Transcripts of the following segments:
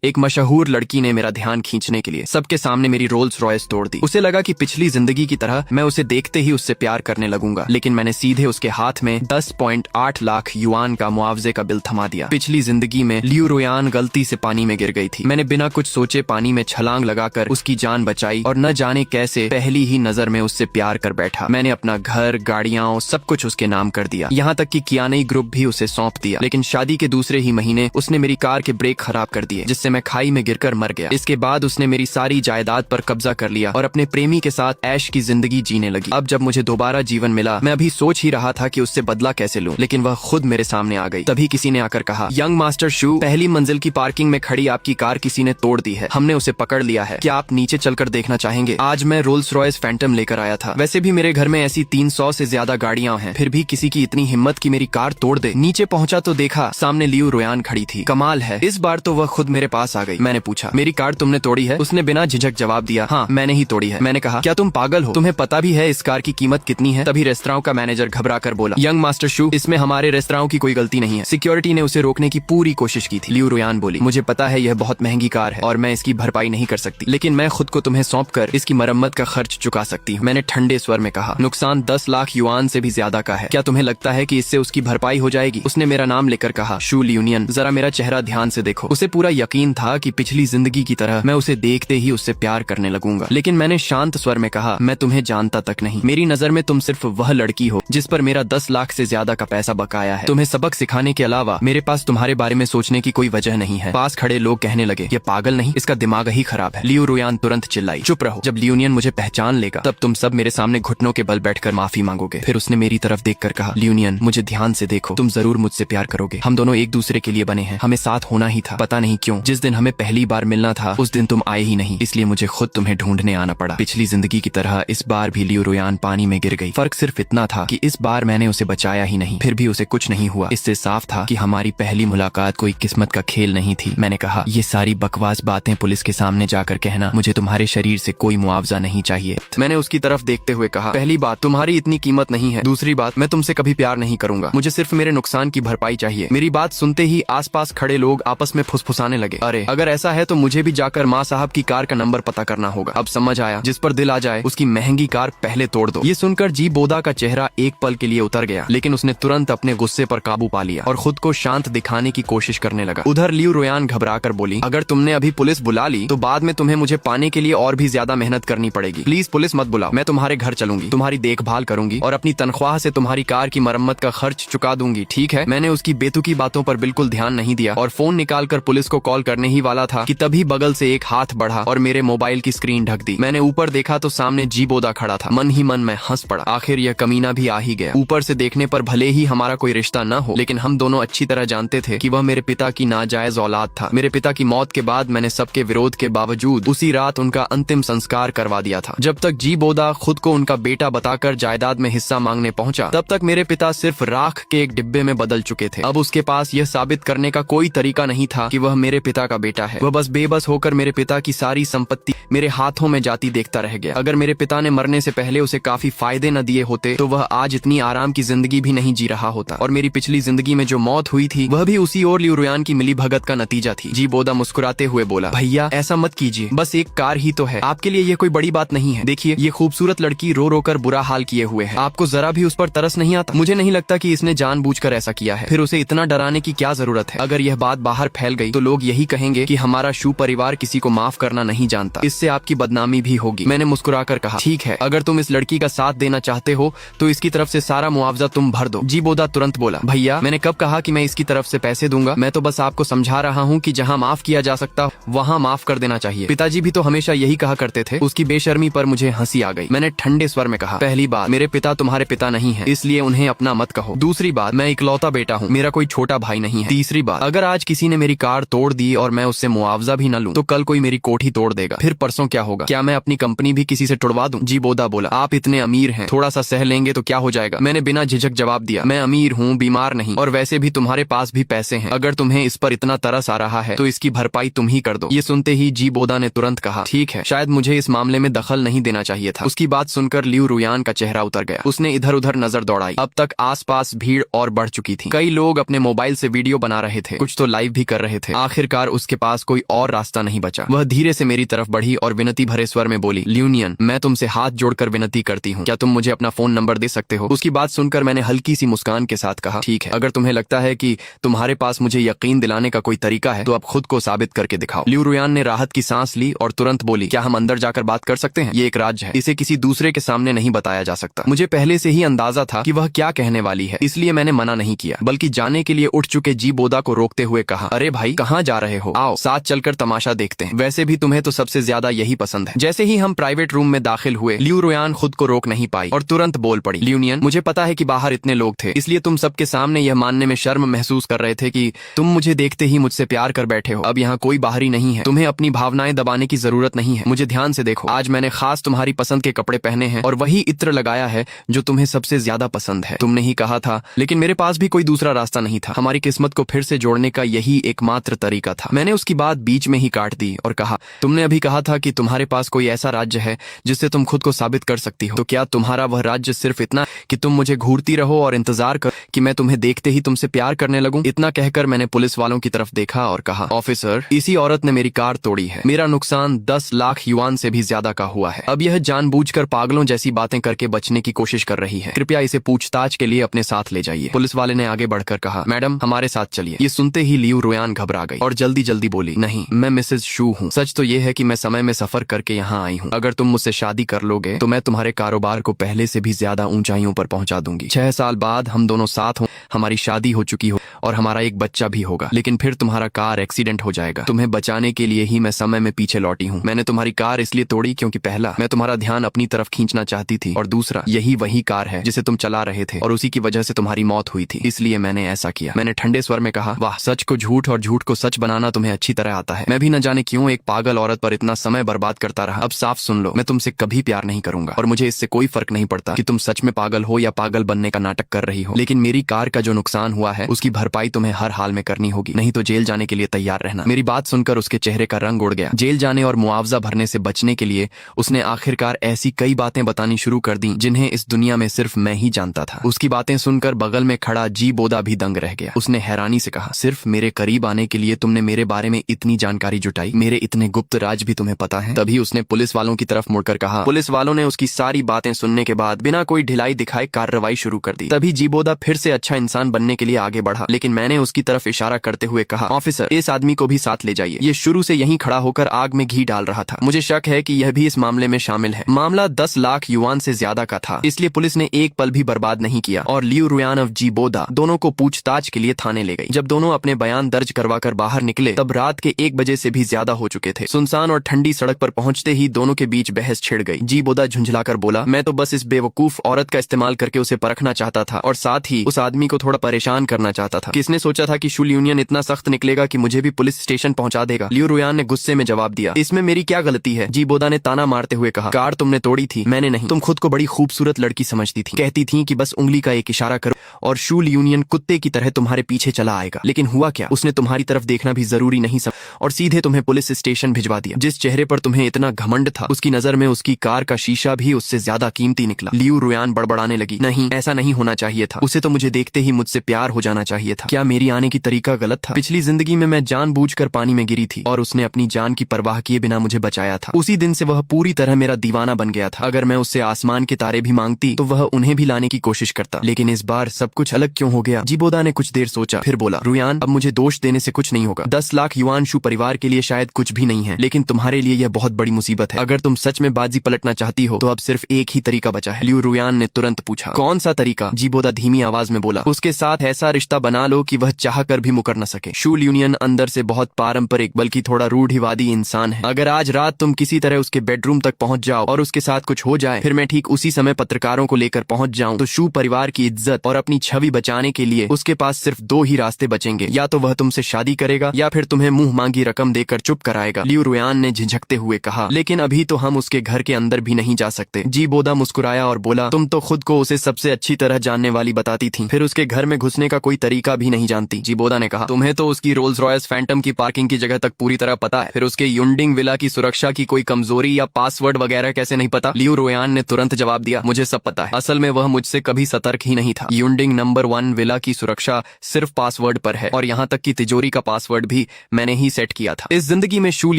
एक मशहूर लड़की ने मेरा ध्यान खींचने के लिए सबके सामने मेरी रोल्स रॉयस तोड़ दी। उसे लगा कि पिछली जिंदगी की तरह मैं उसे देखते ही उससे प्यार करने लगूंगा, लेकिन मैंने सीधे उसके हाथ में 10.8 लाख युआन का मुआवजे का बिल थमा दिया। पिछली जिंदगी में लियू रुयान गलती से पानी में गिर गई थी। मैंने बिना कुछ सोचे पानी में छलांग लगाकर उसकी जान बचाई और न जाने कैसे पहली ही नजर में उससे प्यार कर बैठा। मैंने अपना घर, गाड़ियां, सब कुछ उसके नाम कर दिया, यहाँ तक कि कियानई ग्रुप भी उसे सौंप दिया। लेकिन शादी के दूसरे ही महीने उसने मेरी कार के ब्रेक खराब कर दिए, जिससे मैं खाई में गिरकर मर गया। इसके बाद उसने मेरी सारी जायदाद पर कब्जा कर लिया और अपने प्रेमी के साथ ऐश की जिंदगी जीने लगी। अब जब मुझे दोबारा जीवन मिला, मैं अभी सोच ही रहा था कि उससे बदला कैसे लूं, लेकिन वह खुद मेरे सामने आ गई। तभी किसी ने आकर कहा, यंग मास्टर शू, पहली मंजिल की पार्किंग में खड़ी आपकी कार किसी ने तोड़ दी है। हमने उसे पकड़ लिया है। क्या आप नीचे चलकर देखना चाहेंगे? आज मैं रोल्स रॉयस फैंटम लेकर आया था। वैसे भी मेरे घर में ऐसी 300 से ज्यादा गाड़ियां हैं, फिर भी किसी की इतनी हिम्मत की मेरी कार तोड़ दे। नीचे पहुंचा तो देखा सामने लियू रुयान खड़ी थी। कमाल है, इस बार तो वह खुद मेरे पास आ गई। मैंने पूछा, मेरी कार तुमने तोड़ी है? उसने बिना झिझक जवाब दिया, हाँ मैंने ही तोड़ी है। मैंने कहा, क्या तुम पागल हो? तुम्हें पता भी है इस कार की कीमत कितनी है? तभी रेस्तरां का मैनेजर घबरा कर बोला, यंग मास्टर शू, इसमें हमारे रेस्तरां की कोई गलती नहीं है। सिक्योरिटी ने उसे रोकने की पूरी कोशिश की थी। लियू रुयान बोली, मुझे पता है यह बहुत महंगी कार है और मैं इसकी भरपाई नहीं कर सकती, लेकिन मैं खुद को तुम्हें सौंप कर इसकी मरम्मत का खर्च चुका सकती हूँ। मैंने ठंडे स्वर में कहा, नुकसान 10 लाख युआन से भी ज्यादा का है। क्या तुम्हें लगता है कि इससे उसकी भरपाई हो जाएगी? उसने मेरा नाम लेकर कहा, शू यूनियन, जरा मेरा चेहरा ध्यान से देखो। उसे पूरा यकीन था कि पिछली जिंदगी की तरह मैं उसे देखते ही उससे प्यार करने लगूंगा। लेकिन मैंने शांत स्वर में कहा, मैं तुम्हें जानता तक नहीं। मेरी नजर में तुम सिर्फ वह लड़की हो जिस पर मेरा 10 लाख से ज्यादा का पैसा बकाया है। तुम्हें सबक सिखाने के अलावा मेरे पास तुम्हारे बारे में सोचने की कोई वजह नहीं है। पास खड़े लोग कहने लगे, ये पागल नहीं, इसका दिमाग ही खराब है। लियू रुयान तुरंत चिल्लाई, चुप रहो, जब लियूनियन मुझे पहचान लेगा तब तुम सब मेरे सामने घुटनों के बल बैठकर माफी मांगोगे। फिर उसने मेरी तरफ देखकर कहा, लियूनियन, मुझे ध्यान से देखो, तुम जरूर मुझसे प्यार करोगे। हम दोनों एक दूसरे के लिए बने हैं, हमें साथ होना ही था। पता नहीं क्यों जिस दिन हमें पहली बार मिलना था उस दिन तुम आए ही नहीं, इसलिए मुझे खुद तुम्हें ढूंढने आना पड़ा। पिछली जिंदगी की तरह इस बार भी लियू रुयान पानी में गिर गई। फर्क सिर्फ इतना था कि इस बार मैंने उसे बचाया ही नहीं, फिर भी उसे कुछ नहीं हुआ। इससे साफ था कि हमारी पहली मुलाकात कोई किस्मत का खेल नहीं थी। मैंने कहा, ये सारी बकवास बातें पुलिस के सामने जाकर कहना, मुझे तुम्हारे शरीर से कोई मुआवजा नहीं चाहिए। मैंने उसकी तरफ देखते हुए कहा, पहली बात, तुम्हारी इतनी कीमत नहीं है। दूसरी बात, मैं तुमसे कभी प्यार नहीं करूंगा। मुझे सिर्फ मेरे नुकसान की भरपाई चाहिए। मेरी बात सुनते ही आसपास खड़े लोग आपस में फुसफुसाने लगे, अरे अगर ऐसा है तो मुझे भी जाकर माँ साहब की कार का नंबर पता करना होगा। अब समझ आया, जिस पर दिल आ जाए उसकी महंगी कार पहले तोड़ दो। ये सुनकर जी बोदा का चेहरा एक पल के लिए उतर गया, लेकिन उसने तुरंत अपने गुस्से पर काबू पा लिया और खुद को शांत दिखाने की कोशिश करने लगा। उधर लियू रुयान घबराकर बोली, अगर तुमने अभी पुलिस बुला ली तो बाद में तुम्हें मुझे पाने के लिए और भी ज्यादा मेहनत करनी पड़ेगी। प्लीज पुलिस मत बुलाओ, मैं तुम्हारे घर चलूंगी, तुम्हारी देखभाल करूंगी और अपनी तनख्वाह से तुम्हारी कार की मरम्मत का खर्च चुका दूंगी, ठीक है? मैंने उसकी बेतुकी बातों पर बिल्कुल ध्यान नहीं दिया और फोन निकालकर पुलिस को कॉल करने ही वाला था कि तभी बगल से एक हाथ बढ़ा और मेरे मोबाइल की स्क्रीन ढक दी। मैंने ऊपर देखा तो सामने जी बोदा खड़ा था। मन ही मन मैं हंस पड़ा, आखिर यह कमीना भी आ ही गया। ऊपर से देखने पर भले ही हमारा कोई रिश्ता न हो, लेकिन हम दोनों अच्छी तरह जानते थे कि वह मेरे पिता की नाजायज औलाद था। मेरे पिता की मौत के बाद मैंने सबके विरोध के बावजूद उसी रात उनका अंतिम संस्कार करवा दिया था। जब तक जी बोदा खुद को उनका बेटा बताकर जायदाद में हिस्सा मांगने पहुंचा, तब तक मेरे पिता सिर्फ राख के एक डिब्बे में बदल चुके थे। अब उसके पास यह साबित करने का कोई तरीका नहीं था कि वह मेरे पिता का बेटा है। वह बस बेबस होकर मेरे पिता की सारी संपत्ति मेरे हाथों में जाती देखता रह गया। अगर मेरे पिता ने मरने से पहले उसे काफी फायदे न दिए होते तो वह आज इतनी आराम की जिंदगी भी नहीं जी रहा होता, और मेरी पिछली जिंदगी में जो मौत हुई थी वह भी उसी और लियू रुयान की मिली भगत का नतीजा थी। जी बोदा मुस्कुराते हुए बोला, भैया ऐसा मत कीजिए, बस एक कार ही तो है, आपके लिए यह कोई बड़ी बात नहीं है। देखिए ये खूबसूरत लड़की रो रो कर बुरा हाल किए हुए है, आपको जरा भी उस पर तरस नहीं आता? मुझे नहीं लगता कि इसने जानबूझकर ऐसा किया है, फिर उसे इतना डराने की क्या जरूरत है? अगर यह बात बाहर फैल गई तो लोग यही कहेंगे कि हमारा शू परिवार किसी को माफ करना नहीं जानता, इससे आपकी बदनामी भी होगी। मैंने मुस्कुराकर कहा, ठीक है, अगर तुम इस लड़की का साथ देना चाहते हो तो इसकी तरफ से सारा मुआवजा तुम भर दो। जी बोदा तुरंत बोला, भैया मैंने कब कहा कि मैं इसकी तरफ से पैसे दूंगा? मैं तो बस आपको समझा रहा हूँ कि जहाँ माफ किया जा सकता वहाँ माफ कर देना चाहिए। पिताजी भी तो हमेशा यही कहा करते थे। उसकी बेशर्मी पर मुझे हंसी आ गई। मैंने ठंडे स्वर में कहा, पहली बात, मेरे पिता तुम्हारे पिता नहीं है, इसलिए उन्हें अपना मत कहो। दूसरी बात, मैं इकलौता बेटा हूँ, मेरा कोई छोटा भाई नहीं है। तीसरी बात, अगर आज किसी ने मेरी कार तोड़ दी और मैं उससे मुआवजा भी न लूं तो कल कोई मेरी कोठी तोड़ देगा, फिर परसों क्या होगा? क्या मैं अपनी कंपनी भी किसी से तुड़वा दूं? जी बोदा बोला, आप इतने अमीर हैं, थोड़ा सा सह लेंगे तो क्या हो जाएगा? मैंने बिना झिझक जवाब दिया, मैं अमीर हूँ, बीमार नहीं, और वैसे भी तुम्हारे पास भी पैसे हैं। अगर तुम्हें इस पर इतना तरस आ रहा है तो इसकी भरपाई तुम ही कर दो। ये सुनते ही जी बोदा ने तुरंत कहा, ठीक है, शायद मुझे इस मामले में दखल नहीं देना चाहिए था। उसकी बात सुनकर लियू रुयान का चेहरा उतर गया। उसने इधर उधर नजर दौड़ाई। अब तक आसपास भीड़ और बढ़ चुकी थी। कई लोग अपने मोबाइल से वीडियो बना रहे थे, कुछ तो लाइव भी कर रहे थे। आखिरकार बार उसके पास कोई और रास्ता नहीं बचा। वह धीरे से मेरी तरफ बढ़ी और विनती भरे स्वर में बोली, ल्यूनियन, मैं तुमसे हाथ जोड़कर विनती करती हूँ, क्या तुम मुझे अपना फोन नंबर दे सकते हो? उसकी बात सुनकर मैंने हल्की सी मुस्कान के साथ कहा, ठीक है, अगर तुम्हें लगता है कि तुम्हारे पास मुझे यकीन दिलाने का कोई तरीका है तो अब खुद को साबित करके दिखाओ। लियू रुयान ने राहत की सांस ली और तुरंत बोली, क्या हम अंदर जाकर बात कर सकते हैं? ये एक राज्य है, इसे किसी दूसरे के सामने नहीं बताया जा सकता। मुझे पहले से ही अंदाजा था कि वह क्या कहने वाली है, इसलिए मैंने मना नहीं किया, बल्कि जाने के लिए उठ चुके जी बोदा को रोकते हुए कहा, अरे भाई, कहाँ जा रहे हो? आओ साथ चलकर तमाशा देखते हैं। वैसे भी तुम्हें तो सबसे ज्यादा यही पसंद है। जैसे ही हम प्राइवेट रूम में दाखिल हुए, लियू रुयान खुद को रोक नहीं पाई और तुरंत बोल पड़ी, ल्यूनियन, मुझे पता है कि बाहर इतने लोग थे, इसलिए तुम सबके सामने यह मानने में शर्म महसूस कर रहे थे कि तुम मुझे देखते ही मुझसे प्यार कर बैठे हो। अब यहाँ कोई बाहरी नहीं है, तुम्हें अपनी भावनाएं दबाने की जरूरत नहीं है। मुझे ध्यान से देखो, आज मैंने खास तुम्हारी पसंद के कपड़े पहने हैं और वही इत्र लगाया है जो तुम्हें सबसे ज्यादा पसंद है। तुमने ही कहा था, लेकिन मेरे पास भी कोई दूसरा रास्ता नहीं था। हमारी किस्मत को फिर से जोड़ने का यही एकमात्र तरीका था। मैंने उसकी बात बीच में ही काट दी और कहा, तुमने अभी कहा था कि तुम्हारे पास कोई ऐसा राज्य है जिससे तुम खुद को साबित कर सकती हो, तो क्या तुम्हारा वह राज्य सिर्फ इतना कि तुम मुझे घूरती रहो और इंतजार कर कि मैं तुम्हें देखते ही तुमसे प्यार करने लगूं? इतना कहकर मैंने पुलिस वालों की तरफ देखा और कहा, ऑफिसर, इसी औरत ने मेरी कार तोड़ी है। मेरा नुकसान 10 लाख युआन से भी ज्यादा का हुआ है। अब यह जानबूझकर पागलों जैसी बातें करके बचने की कोशिश कर रही है। कृपया इसे पूछताछ के लिए अपने साथ ले जाइए। पुलिस वाले ने आगे बढ़कर कहा, मैडम, हमारे साथ चलिए। ये सुनते ही लियू रुयान घबरा गई और जल्दी जल्दी बोली, नहीं, मैं मिसेज शू हूँ। सच तो ये है कि मैं समय में सफर करके यहाँ आई हूँ। अगर तुम मुझसे शादी कर लोगे तो मैं तुम्हारे कारोबार को पहले से भी ज्यादा ऊंचाइयों पर पहुंचा दूंगी। 6 साल बाद हम दोनों साथ हों, हमारी शादी हो चुकी हो और हमारा एक बच्चा भी होगा। लेकिन फिर तुम्हारा कार एक्सीडेंट हो जाएगा। तुम्हें बचाने के लिए ही मैं समय में पीछे लौटी हूँ। मैंने तुम्हारी कार इसलिए तोड़ी क्योंकि पहला, मैं तुम्हारा ध्यान अपनी तरफ खींचना चाहती थी और दूसरा, यही वही कार है जिसे तुम चला रहे थे और उसी की वजह से तुम्हारी मौत हुई थी, इसलिए मैंने ऐसा किया। मैंने ठंडे स्वर में कहा, वाह, सच को झूठ और झूठ को सच बनाना तुम्हें अच्छी तरह आता है। मैं भी न जाने क्यों एक पागल औरत पर इतना समय बर्बाद करता रहा। अब साफ सुन लो, मैं तुमसे कभी प्यार नहीं करूंगा और मुझे इससे कोई फर्क नहीं पड़ता कि तुम सच में पागल हो या पागल बनने का नाटक कर रही हो। लेकिन मेरी कार का जो नुकसान हुआ है उसकी भरपाई तुम्हें हर हाल में करनी होगी, नहीं तो जेल जाने के लिए तैयार रहना। मेरी बात सुनकर उसके चेहरे का रंग उड़ गया। जेल जाने और मुआवजा भरने से बचने के लिए उसने आखिरकार ऐसी कई बातें बतानी शुरू कर दी जिन्हें इस दुनिया में सिर्फ मैं ही जानता था। उसकी बातें सुनकर बगल में खड़ा जी बोदा भी दंग रह गया। उसने हैरानी से कहा, सिर्फ मेरे करीब आने के लिए तुमने मेरे बारे में इतनी जानकारी जुटाई? मेरे इतने गुप्त राज भी तुम्हें पता है? तभी उसने पुलिस वालों की तरफ मुड़कर कहा। पुलिस वालों ने उसकी सारी बातें सुनने के बाद बिना कोई ढिलाई दिखाए कार्रवाई शुरू कर दी। तभी जीबोदा फिर से अच्छा इंसान बनने के लिए आगे बढ़ा, लेकिन मैंने उसकी तरफ इशारा करते हुए कहा, ऑफिसर, इस आदमी को भी साथ ले जाइए। ये शुरू से यहीं खड़ा होकर आग में घी डाल रहा था। मुझे शक है कि यह भी इस मामले में शामिल है। मामला 10 लाख युआन से ज्यादा का था, इसलिए पुलिस ने एक पल भी बर्बाद नहीं किया और लियू रुयान और जीबोदा दोनों को पूछताछ के लिए थाने ले गई। जब दोनों अपने बयान दर्ज करवाकर बाहर निकले तब रात के 1 बजे से भी ज्यादा हो चुके थे। सुनसान और ठंडी सड़क पर पहुंचते ही दोनों के बीच बहस छिड़ गई। जीबोदा झुंझलाकर बोला, मैं तो बस इस बेवकूफ औरत का इस्तेमाल करके उसे परखना चाहता था और साथ ही उस आदमी को थोड़ा परेशान करना चाहता था। किसने सोचा था कि शू यूनियन इतना सख्त निकलेगा कि मुझे भी पुलिस स्टेशन पहुंचा देगा? लियू रुयान ने गुस्से में जवाब दिया, इसमें मेरी क्या गलती है? जीबोदा ने ताना मारते हुए कहा, कार तुमने तोड़ी थी, मैंने नहीं। तुम खुद को बड़ी खूबसूरत लड़की समझती थी, कहती थी कि बस उंगली का एक इशारा करो और शू यूनियन कुत्ते की तरह तुम्हारे पीछे चला आएगा। लेकिन हुआ क्या? उसने तुम्हारी तरफ देखना भी जरूरी नहीं समझा और सीधे तुम्हें पुलिस स्टेशन भिजवा दिया। जिस चेहरे पर तुम्हें इतना घमंड था, उसकी नजर में उसकी कार का शीशा भी उससे ज्यादा कीमती निकला। लियू रुयान बड़बड़ाने लगी, नहीं, ऐसा नहीं होना चाहिए था। उसे तो मुझे देखते ही मुझसे प्यार हो जाना चाहिए था। क्या मेरी आने की तरीका गलत था? पिछली जिंदगी में मैं जानबूझकर पानी में गिरी थी और उसने अपनी जान की परवाह किए बिना मुझे बचाया था। उसी दिन से वह पूरी तरह मेरा दीवाना बन गया था। अगर मैं उससे आसमान के तारे भी मांगती तो वह उन्हें भी लाने की कोशिश करता। लेकिन इस बार सब कुछ अलग क्यों हो गया? जीबोदा ने कुछ देर सोचा, फिर बोला, रुयान, अब मुझे दोष देने से कुछ नहीं होगा। 10 लाख युआन शू परिवार के लिए शायद कुछ भी नहीं है, लेकिन तुम्हारे लिए यह बहुत बड़ी मुसीबत है। अगर तुम सच में बाजी पलटना चाहती हो तो अब सिर्फ एक ही तरीका बचा है। लियू रुयान ने तुरंत पूछा, कौन सा तरीका? जीबोदा धीमी आवाज में बोला, उसके साथ ऐसा रिश्ता बना लो कि वह चाह कर भी मुकर न सके। शू यूनियन अंदर से बहुत पारंपरिक बल्कि थोड़ा रूढ़िवादी इंसान है। अगर आज रात तुम किसी तरह उसके बेडरूम तक पहुंच जाओ और उसके साथ कुछ हो जाए, फिर मैं ठीक उसी समय पत्रकारों को लेकर पहुंच जाऊं, तो शू परिवार की इज्जत और अपनी छवि बचाने के लिए उसके पास सिर्फ 2 ही रास्ते बचेंगे, या तो वह तुमसे शादी करेगा या फिर तुम्हें मुंह मांगी रकम देकर चुप कराएगा। लियू रुयान ने झिझकते हुए कहा, लेकिन अभी तो हम उसके घर के अंदर भी नहीं जा सकते। जीबोदा मुस्कुराया और बोला, तुम तो खुद को उसे सबसे अच्छी तरह जानने वाली बताती थी, फिर उसके घर में घुसने का कोई तरीका भी नहीं जानती। जीबोदा ने कहा, तुम्हें तो उसकी रोल्स रॉयस फैंटम की पार्किंग की जगह तक पूरी तरह पता है, फिर उसके युंडिंग विला की सुरक्षा की कोई कमजोरी या पासवर्ड वगैरह कैसे नहीं पता? लियू रुयान ने तुरंत जवाब दिया, मुझे सब पता है। असल में वह मुझसे कभी सतर्क ही नहीं था। युंडिंग युंडिंग नंबर 1 विला की सुरक्षा सिर्फ पासवर्ड पर है और यहाँ तक कि तिजोरी का पासवर्ड भी मैंने ही सेट किया था। इस जिंदगी में शूल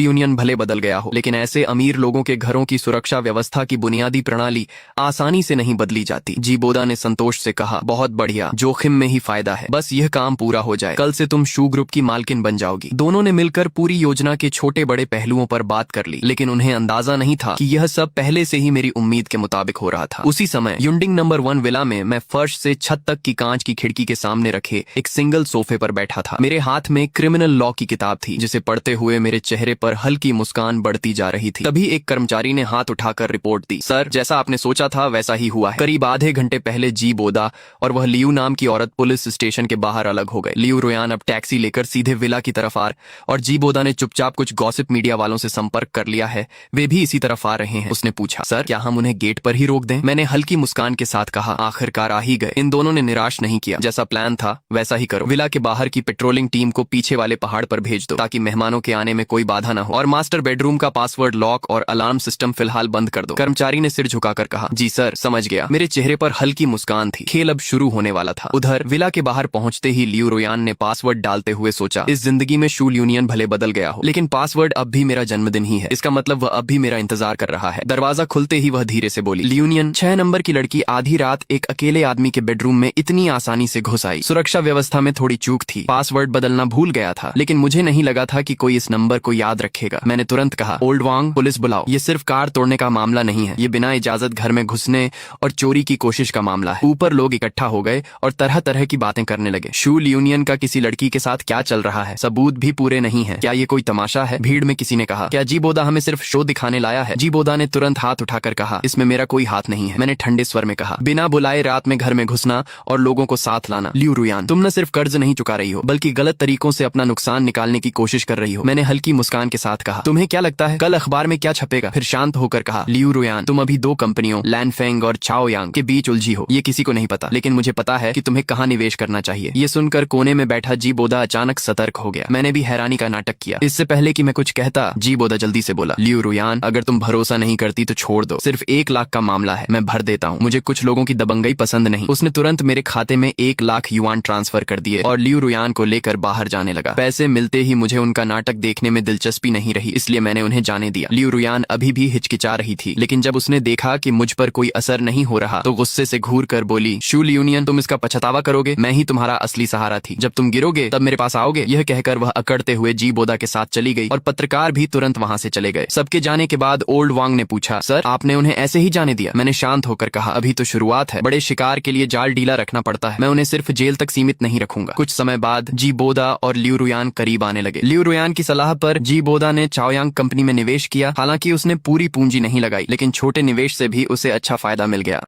यूनियन भले बदल गया हो, लेकिन ऐसे अमीर लोगों के घरों की सुरक्षा व्यवस्था की बुनियादी प्रणाली आसानी से नहीं बदली जाती। जी बोदा ने संतोष से कहा, बहुत बढ़िया, जोखिम में ही फायदा है, बस यह काम पूरा हो जाए, कल से तुम शू ग्रुप की मालकिन बन जाओगी। दोनों ने मिलकर पूरी योजना के छोटे बड़े पहलुओं पर बात कर ली, लेकिन उन्हें अंदाजा नहीं था कि यह सब पहले से ही मेरी उम्मीद के मुताबिक हो रहा था। उसी समय युंडिंग नंबर 1 विला में मैं फर्श से छत तक की कांच की खिड़की के सामने रखे एक सिंगल सोफे पर बैठा था। मेरे हाथ में क्रिमिनल लॉ की किताब थी, जिसे पढ़ते हुए मेरे चेहरे पर हल्की मुस्कान बढ़ती जा रही थी। तभी एक कर्मचारी ने हाथ उठाकर रिपोर्ट दी, सर, जैसा आपने सोचा था वैसा ही हुआ है। करीब आधे घंटे पहले जी बोदा और वह लियू नाम की औरत पुलिस स्टेशन के बाहर अलग हो गए। लियू रोयान अब टैक्सी लेकर सीधे विला की तरफ और जी बोदा ने चुपचाप कुछ गॉसिप मीडिया वालों से संपर्क कर लिया है, वे भी इसी तरफ आ रहे हैं। उसने पूछा, सर, क्या हम उन्हें गेट पर ही रोक दें? मैंने हल्की मुस्कान के साथ कहा, आखिरकार आ ही गए। इन दोनों ने निराश नहीं किया, जैसा प्लान था वैसा ही करो। विला के बाहर की पेट्रोलिंग टीम को पीछे वाले पहाड़ पर भेज दो, ताकि मेहमानों के आने में कोई बाधा न हो, और मास्टर बेडरूम का पासवर्ड लॉक और अलार्म सिस्टम फिलहाल बंद कर दो। कर्मचारी ने सिर झुकाकर कहा, जी सर, समझ गया। मेरे चेहरे पर हल्की मुस्कान थी। खेल अब शुरू होने वाला था। उधर विला के बाहर पहुंचते ही लियू रोयान ने पासवर्ड डालते हुए सोचा, इस जिंदगी में शूल यूनियन भले बदल गया हो, लेकिन पासवर्ड अब भी मेरा जन्मदिन ही है। इसका मतलब वह अब भी मेरा इंतजार कर रहा है। दरवाजा खुलते ही वह धीरे से बोली, यूनियन 6 नंबर की लड़की आधी रात एक अकेले आदमी के बेडरूम में इतनी आसानी से घुस आई। सुरक्षा व्यवस्था में थोड़ी चूक थी, पासवर्ड बदलना भूल गया था, लेकिन मुझे नहीं लगा था कि कोई इस नंबर को याद रखेगा। मैंने तुरंत कहा, ओल्ड वांग, पुलिस बुलाओ। ये सिर्फ कार तोड़ने का मामला नहीं है, ये बिना इजाजत घर में घुसने और चोरी की कोशिश का मामला है। ऊपर लोग इकट्ठा हो गए और तरह तरह की बातें करने लगे। शूल यूनियन का किसी लड़की के साथ क्या चल रहा है, सबूत भी पूरे नहीं है, क्या ये कोई तमाशा है? भीड़ में किसी ने कहा, क्या जी बोदा हमें सिर्फ शो दिखाने लाया है? जी बोदा ने तुरंत हाथ उठाकर कहा, इसमें मेरा कोई हाथ नहीं है। मैंने ठंडे स्वर में कहा, बिना बुलाए रात में घर में घुसना और लोगों को साथ लाना। लियू रुयान, तुम न सिर्फ कर्ज नहीं चुका रही हो, बल्कि गलत तरीकों से अपना नुकसान निकालने की कोशिश कर रही हो। मैंने हल्की मुस्कान के साथ कहा, तुम्हें क्या लगता है कल अखबार में क्या छपेगा? फिर शांत होकर कहा, लियू रुयान, तुम अभी 2 कंपनियों लैनफेंग और चाओयांग के बीच उलझी हो। ये किसी को नहीं पता, लेकिन मुझे पता है कि तुम्हें कहाँ निवेश करना चाहिए। ये सुनकर कोने में बैठा जी बोदा अचानक सतर्क हो गया। मैंने भी हैरानी का नाटक किया। इससे पहले कि मैं कुछ कहता, जी बोदा जल्दी से बोला, लियू रुयान, अगर तुम भरोसा नहीं करती तो छोड़ दो, सिर्फ 1 लाख का मामला है, मैं भर देता हूँ। मुझे कुछ लोगों की दबंगई पसंद नहीं। उसने तुरंत मेरे खाते में 1 लाख युआन ट्रांसफर कर दिए और लियू रुयान को लेकर बाहर जाने लगा। पैसे मिलते ही मुझे उनका नाटक देखने में दिलचस्पी नहीं रही, इसलिए मैंने उन्हें जाने दिया। लियू रुयान अभी भी हिचकिचा रही थी, लेकिन जब उसने देखा कि मुझ पर कोई असर नहीं हो रहा तो गुस्से से घूर कर बोली, शूल यूनियन, तुम इसका पछतावा करोगे। मैं ही तुम्हारा असली सहारा थी, जब तुम गिरोगे तब मेरे पास आओगे। यह कहकर वह अकड़ते हुए जी बोदा के साथ चली गई और पत्रकार भी तुरंत वहां से चले गए। सबके जाने के बाद ओल्ड वांग ने पूछा, सर, आपने उन्हें ऐसे ही जाने दिया? मैंने शांत होकर कहा, अभी तो शुरुआत है, बड़े शिकार के लिए जाल ढीला रखना पड़ता है, मैं उन्हें सिर्फ जेल तक सीमित नहीं रखूंगा। कुछ समय बाद जी बोदा और लियू रुयान करीब आने लगे। लियू रुयान की सलाह पर जी बोदा ने चाओयांग कंपनी में निवेश किया। हालांकि उसने पूरी पूंजी नहीं लगाई, लेकिन छोटे निवेश से भी उसे अच्छा फायदा मिल गया।